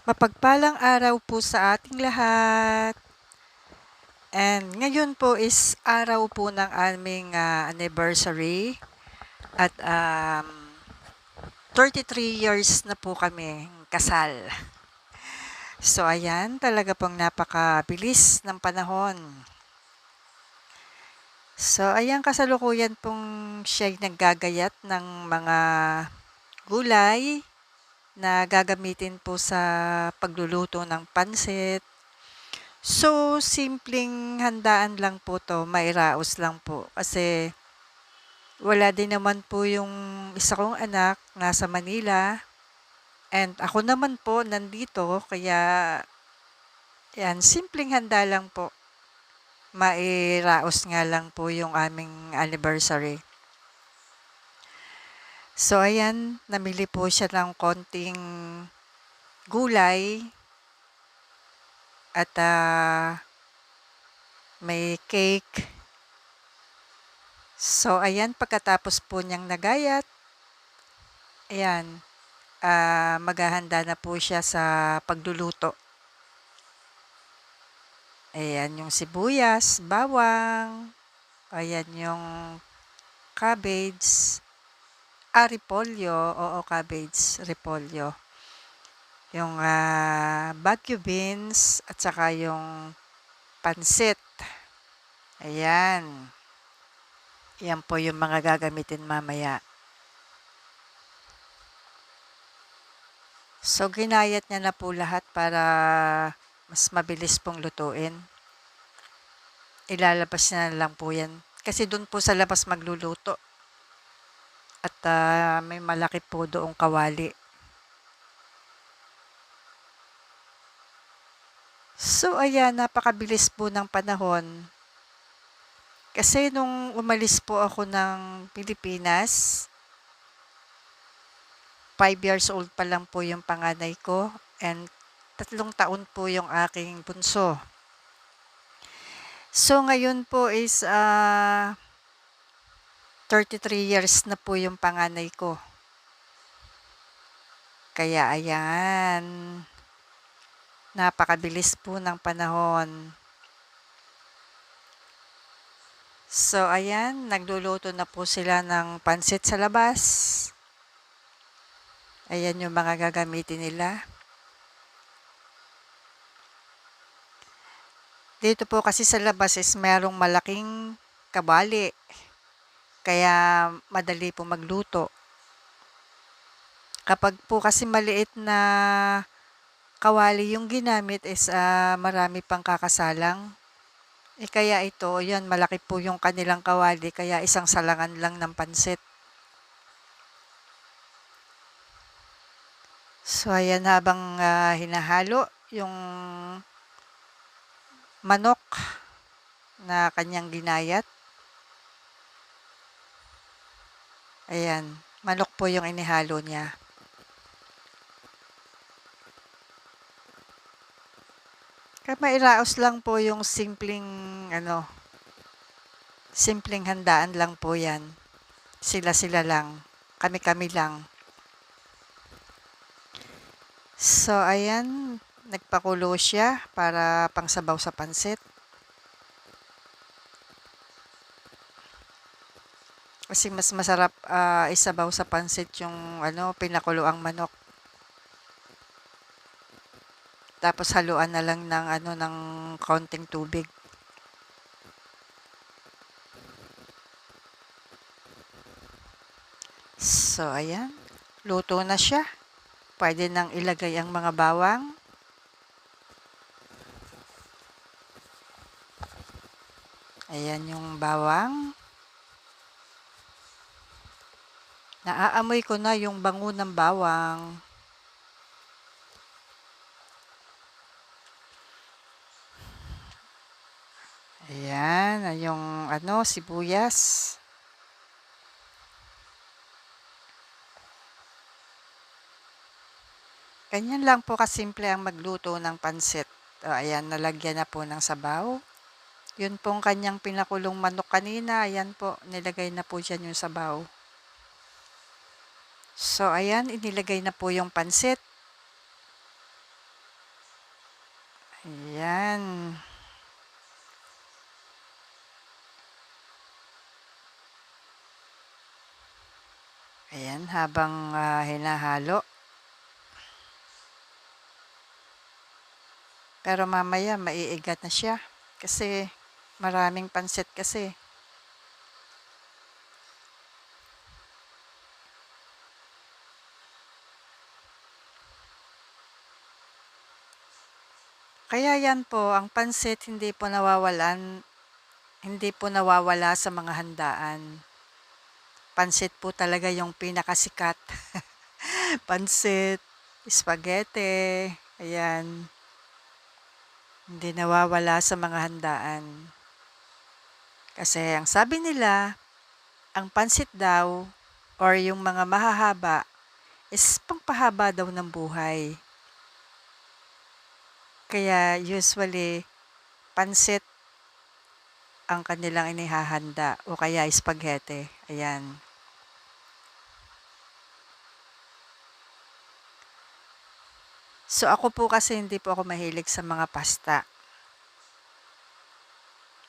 Mapagpalang araw po sa ating lahat. And ngayon po is araw po ng aming anniversary. At 33 years na po kami kasal. So ayan, talaga pong napakabilis ng panahon. So ayan, kasalukuyan pong siya'y naggagayat ng mga gulay na gagamitin po sa pagluluto ng pansit. So, simpleng handaan lang po 'to, mairaos lang po. Kasi wala din naman po yung isa kong anak nasa Manila and ako naman po nandito kaya 'yan, simpleng handa lang po. Mairaos nga lang po yung aming anniversary. So ayan, namili po siya ng konting gulay at may cake. So ayan, pagkatapos po niyang nagayat, ayan, maghahanda na po siya sa pagluluto. Ayan yung sibuyas, bawang, ayan yung cabbage, repolyo, oo, cabbage, repolyo. Yung Baguio beans at saka yung pansit. Ayan. Yan po yung mga gagamitin mamaya. So, ginayat niya na po lahat para mas mabilis pong lutuin. Ilalabas niya na lang po yan. Kasi doon po sa labas magluluto. At may malaki po doong kawali. So, ayan, napakabilis po ng panahon. Kasi nung umalis po ako ng Pilipinas, 5 years old pa lang po yung panganay ko and 3 taon po yung aking bunso. So, ngayon po is 33 years na po yung panganay ko. Kaya ayan, napakabilis po ng panahon. So, ayan, nagluluto na po sila ng pansit sa labas. Ayan yung mga gagamitin nila. Dito po kasi sa labas is merong malaking kawali. Kaya madali po magluto. Kapag po kasi maliit na kawali yung ginamit is marami pang kakasalang. Kaya ito, yan, malaki po yung kanilang kawali, kaya isang salangan lang ng pansit. So, ayan, habang hinahalo yung manok na kanyang ginayat. Ayan, manok po yung inihalo niya. Kaya mairaos lang po yung simpleng handaan lang po yan. Sila-sila lang. Kami-kami lang. So, ayan, nagpakulo siya para pangsabaw sa pansit. Kasi mas masarap isabaw sa pansit yung pinakulo ang manok. Tapos haluan na lang ng konting tubig. So, ayan. Luto na siya. Pwede nang ilagay ang mga bawang. Ayan yung bawang. Naaamoy ko na yung bango ng bawang. Ayan, yung sibuyas. Ganyan lang po kasimple ang magluto ng pansit. Ayan, nalagyan na po ng sabaw. Yun pong kanyang pinakulong manok kanina, ayan po, nilagay na po dyan yung sabaw. So, ayan, inilagay na po yung pansit. Ayan. Ayan, habang hinahalo. Pero mamaya maiigat na siya kasi maraming pansit kasi. Kaya yan po, ang pansit hindi po nawawala sa mga handaan. Pansit po talaga yung pinakasikat. Pansit, spaghetti, ayan. Hindi nawawala sa mga handaan. Kasi ang sabi nila, ang pansit daw or yung mga mahahaba is pangpahaba daw ng buhay. Kaya usually, pansit ang kanilang inihahanda o kaya spaghetti. Ayan. So ako po kasi hindi po ako mahilig sa mga pasta.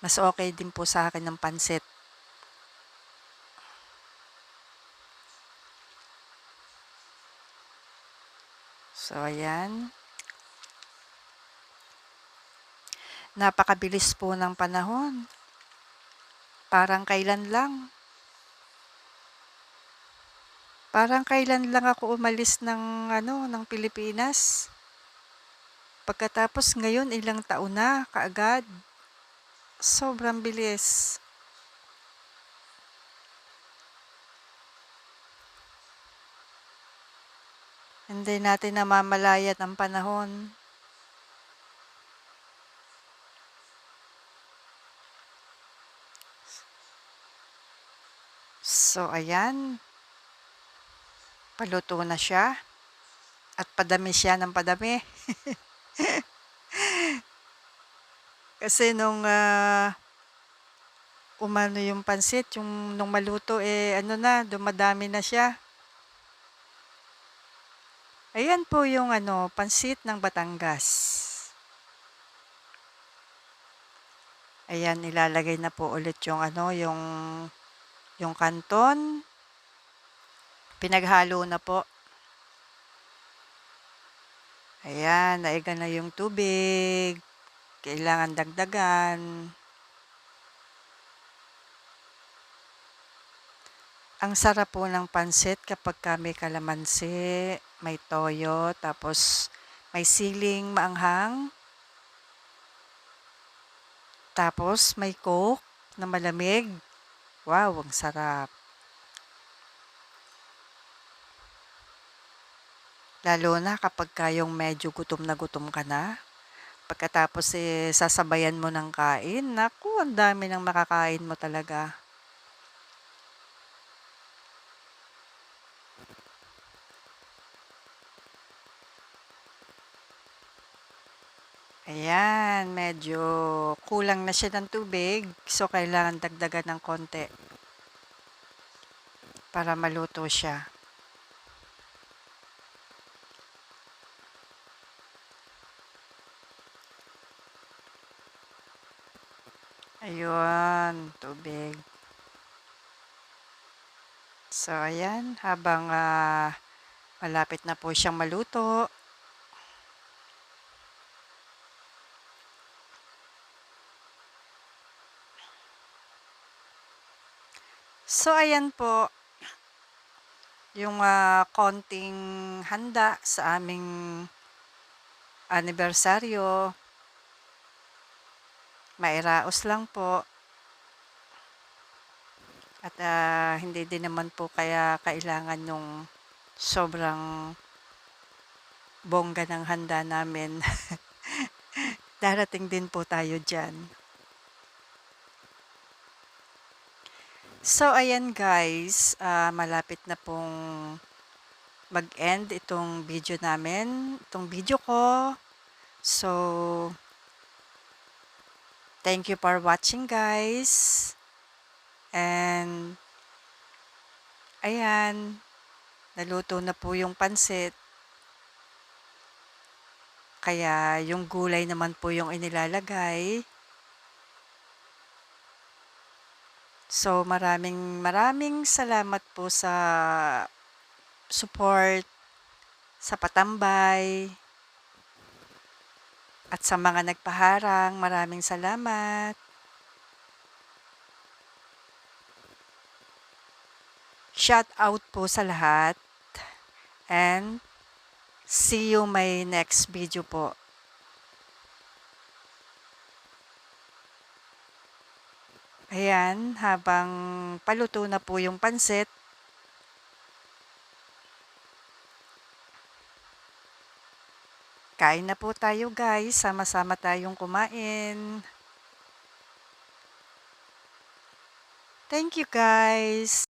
Mas okay din po sa akin ng pansit. So ayan. Napakabilis po ng panahon. Parang kailan lang. Parang kailan lang ako umalis ng Pilipinas. Pagkatapos ngayon ilang taon na kaagad. Sobrang bilis. Hindi natin namamalayan ang panahon. So ayan. Paluto na siya. At padami siya ng padami. Kasi nung umano yung pansit, nung maluto dumadami na siya. Ayan po yung pansit ng Batangas. Ayan, ilalagay na po ulit yung kanton. Pinaghalo na po. Ayan, naiga na yung tubig. Kailangan dagdagan. Ang sarap po ng pansit kapag may kalamansi, may toyo, tapos may siling maanghang, tapos may coke na malamig. Wow, ang sarap. Lalo na kapag yung medyo gutom na gutom ka na. Pagkatapos sasabayan mo ng kain, naku, ang dami ng makakain mo talaga. Ayan, medyo kulang na siya ng tubig. So, kailangan dagdagan ng konti para maluto siya. Ayun, tubig. So, ayan, habang malapit na po siyang maluto. So, ayan po, yung konting handa sa aming anibersaryo. Mairaos lang po. At hindi din naman po kaya kailangan yung sobrang bongga ng handa namin. Darating din po tayo dyan. So, ayan guys, malapit na pong mag-end itong video namin, itong video ko. So, thank you for watching guys. And, ayan, naluto na po yung pansit. Kaya yung gulay naman po yung inilalagay. So, maraming salamat po sa support, sa patambay, at sa mga nagpaharang. Maraming salamat. Shout out po sa lahat and see you my next video po. Ayan, habang paluto na po yung pansit, kain na po tayo guys, sama-sama tayong kumain. Thank you guys!